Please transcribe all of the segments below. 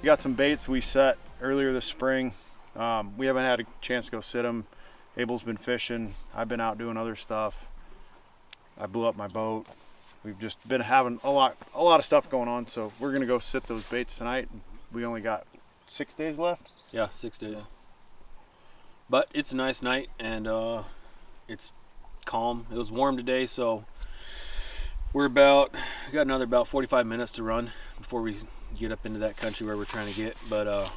We got some baits we set earlier this spring. We haven't had a chance to go sit them. Abel's been fishing. I've been out doing other stuff. I blew up my boat. We've just been having a lot of stuff going on. So we're gonna go sit those baits tonight. We only got 6 days left. Yeah, 6 days. Yeah. But it's a nice night and it's calm. It was warm today, so we got another about 45 minutes to run before we get up into that country where we're trying to get. But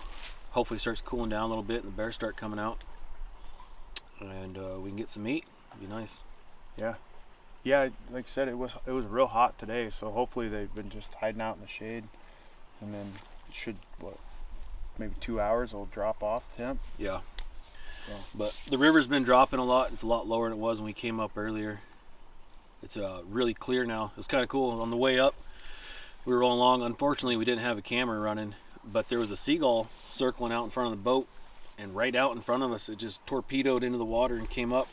hopefully it starts cooling down a little bit and the bears start coming out, and we can get some meat. It'd be nice. Yeah, like I said, it was real hot today, so hopefully they've been just hiding out in the shade, and then it should, maybe 2 hours it'll drop off temp. Yeah. But the river's been dropping a lot. It's a lot lower than it was when we came up earlier. It's really clear now. It's kind of cool. On the way up, we were rolling along. Unfortunately, we didn't have a camera running, but there was a seagull circling out in front of the boat, and right out in front of us, it just torpedoed into the water and came up.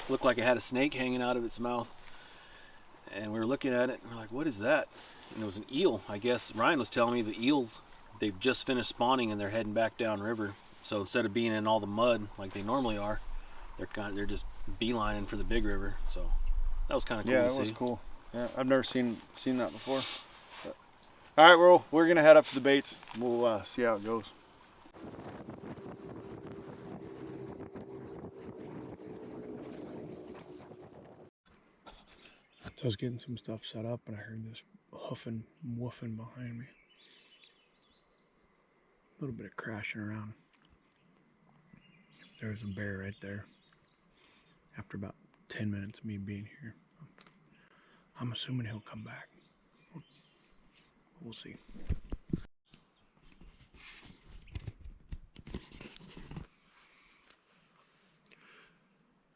Looked like it had a snake hanging out of its mouth. And we were looking at it, and we're like, what is that? And it was an eel. I guess Ryan was telling me the eels, they've just finished spawning and they're heading back downriver. So instead of being in all the mud like they normally are, they're just beelining for the big river. So that was kind of cool to see. Yeah, that was cool. Yeah, I've never seen that before. But, all right, we're gonna head up to the baits. We'll see how it goes. So I was getting some stuff set up and I heard this huffing, woofing behind me. A little bit of crashing around. There's a bear right there. After about 10 minutes of me being here, I'm assuming he'll come back. We'll see.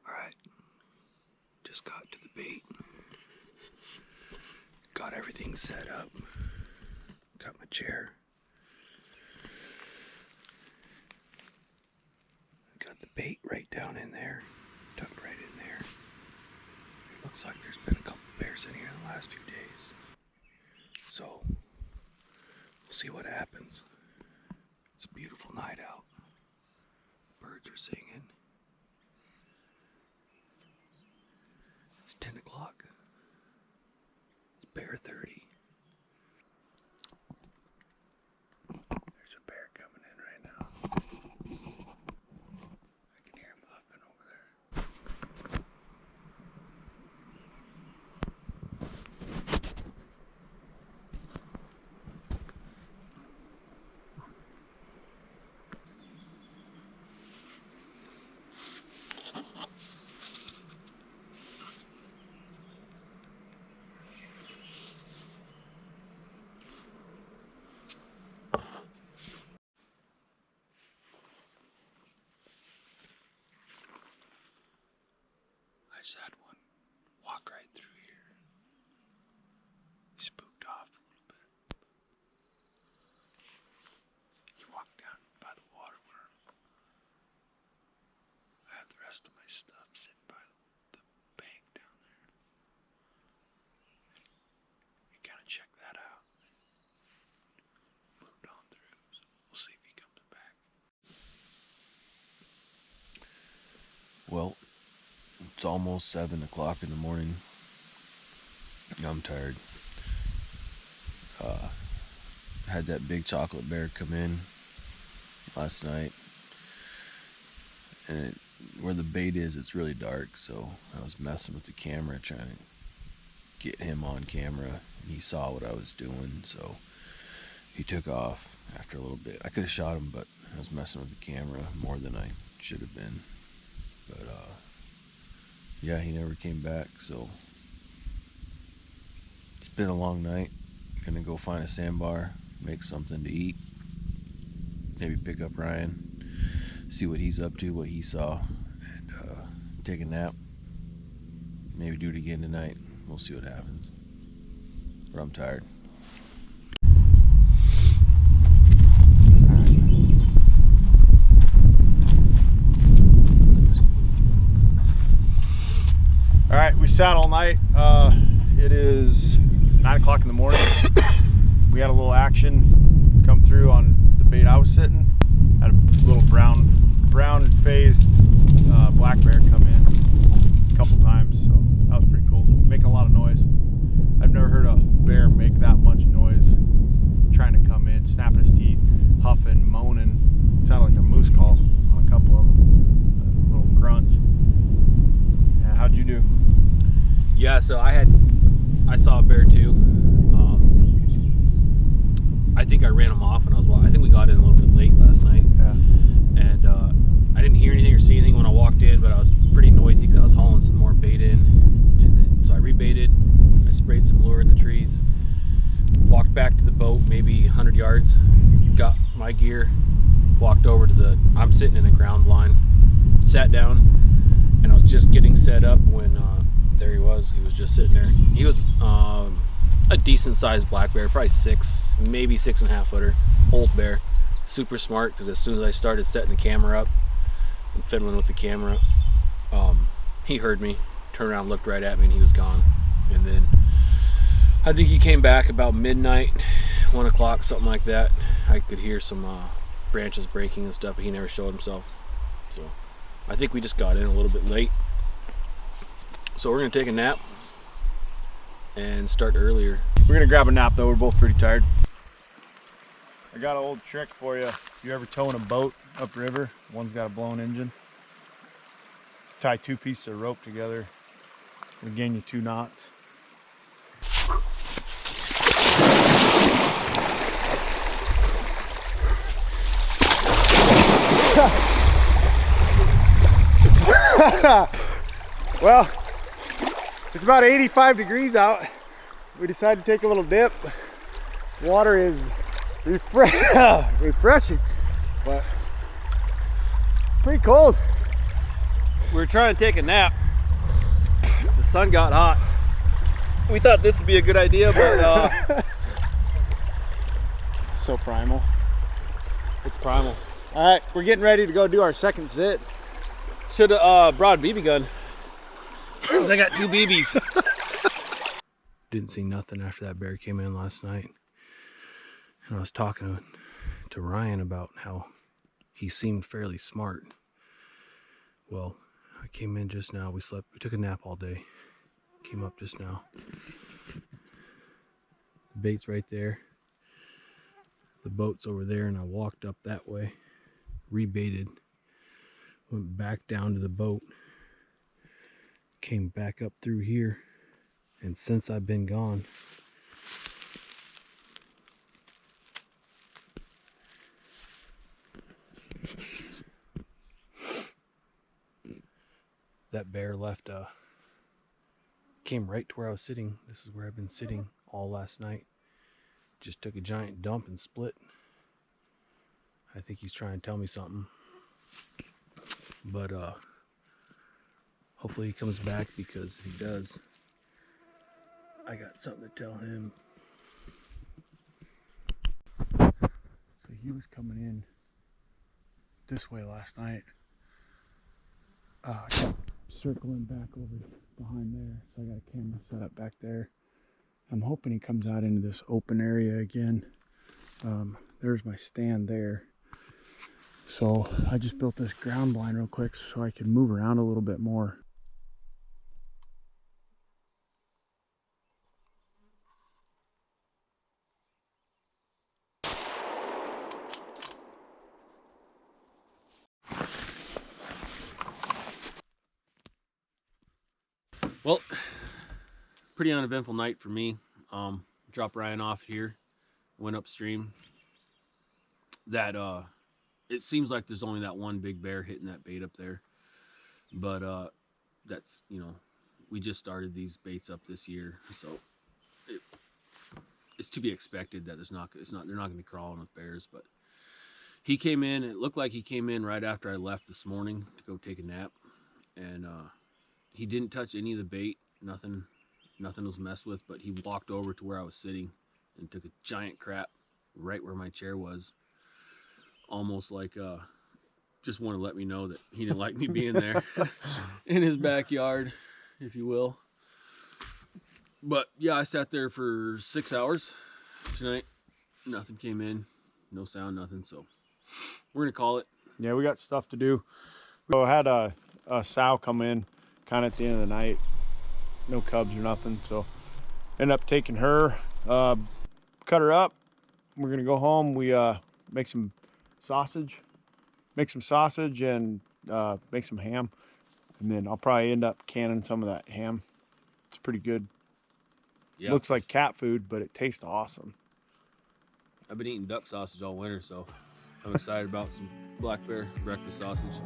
Alright, just got to the bait. Got everything set up. Got my chair. Got the bait right down in there. Tucked right in there. It looks like there's been a couple bears in here in the last few days. So, we'll see what happens. It's a beautiful night out. Birds are singing. It's 10 o'clock. It's bear 30. There's a bear coming in right now. I can hear him huffing over there. I just had one walk right through here. He spooked off a little bit. He walked down by the water where I have the rest of my stuff sitting by the bank down there. He kind of checked that out. Moved on through. So we'll see if he comes back. Well, it's almost 7 o'clock in the morning. I'm tired. Had that big chocolate bear come in last night, and where the bait is, it's really dark, so I was messing with the camera trying to get him on camera, and he saw what I was doing, so he took off after a little bit. I could have shot him, but I was messing with the camera more than I should have been. But yeah, he never came back, so it's been a long night. Gonna go find a sandbar, make something to eat, maybe pick up Ryan, see what he's up to, what he saw, and take a nap. Maybe do it again tonight. We'll see what happens. But I'm tired. All right, we sat all night. It is 9 o'clock in the morning. We had a little action come through on the was sitting, had a little brown phased black bear come in a couple times, so that was pretty cool. Making a lot of noise. I've never heard a bear make that much noise trying to come in, snapping his teeth, huffing, moaning. Sounded like a moose call on a couple of them, little grunts. Yeah, how'd you do? Yeah, so I saw a bear too. I think I ran him off when I think we got in a little bit late last night. Yeah. And I didn't hear anything or see anything when I walked in, but I was pretty noisy because I was hauling some more bait in. And then, so I rebaited, I sprayed some lure in the trees, walked back to the boat, maybe 100 yards, got my gear, walked over to I'm sitting in a ground blind, sat down, and I was just getting set up when there he was just sitting there. He was a decent sized black bear, probably 6, maybe 6.5 footer, old bear, super smart, because as soon as I started setting the camera up and fiddling with the camera, he heard me, turned around, looked right at me, and he was gone. And then I think he came back about midnight, 1 o'clock, something like that. I could hear some branches breaking and stuff, but he never showed himself. So I think we just got in a little bit late. So we're gonna take a nap and start earlier. We're gonna grab a nap though, we're both pretty tired. I got an old trick for you. If you're ever towing a boat upriver, one's got a blown engine, tie 2 pieces of rope together, it'll gain you 2 knots. Well, it's about 85 degrees out. We decided to take a little dip. Water is refreshing, but pretty cold. We were trying to take a nap. The sun got hot. We thought this would be a good idea, but so primal. it's primal. All right, we're getting ready to go do our second sit. Should have brought a BB gun. Cause I got 2 BBs. Didn't see nothing after that bear came in last night. And I was talking to Ryan about how he seemed fairly smart. Well, I came in just now. We took a nap all day. Came up just now. The bait's right there. The boat's over there, and I walked up that way, rebaited, went back down to the boat, came back up through here, and since I've been gone, that bear left came right to where I was sitting. This is where I've been sitting all last night. Just took a giant dump and split. I think he's trying to tell me something, but hopefully he comes back, because if he does, I got something to tell him. So he was coming in this way last night. Circling back over behind there, so I got a camera set up back there. I'm hoping he comes out into this open area again. There's my stand there. So I just built this ground blind real quick so I can move around a little bit more. Well, pretty uneventful night for me. Dropped Ryan off here, went upstream. That it seems like there's only that one big bear hitting that bait up there, but that's, you know, we just started these baits up this year, so it's to be expected that they're not going to be crawling with bears. But he came in. It looked like he came in right after I left this morning to go take a nap, and he didn't touch any of the bait. Nothing was messed with, but he walked over to where I was sitting and took a giant crap right where my chair was. Almost like just want to let me know that he didn't like me being there in his backyard, if you will. But yeah, I sat there for 6 hours tonight. Nothing came in, no sound, nothing. So we're gonna call it. Yeah, we got stuff to do. We had a sow come in kind of at the end of the night. No cubs or nothing, so ended up taking her, cut her up. We're gonna go home. We make some sausage and make some ham, and then I'll probably end up canning some of that ham. It's pretty good. Yeah. Looks like cat food, but it tastes awesome. I've been eating duck sausage all winter, so I'm excited about some black bear breakfast sausage.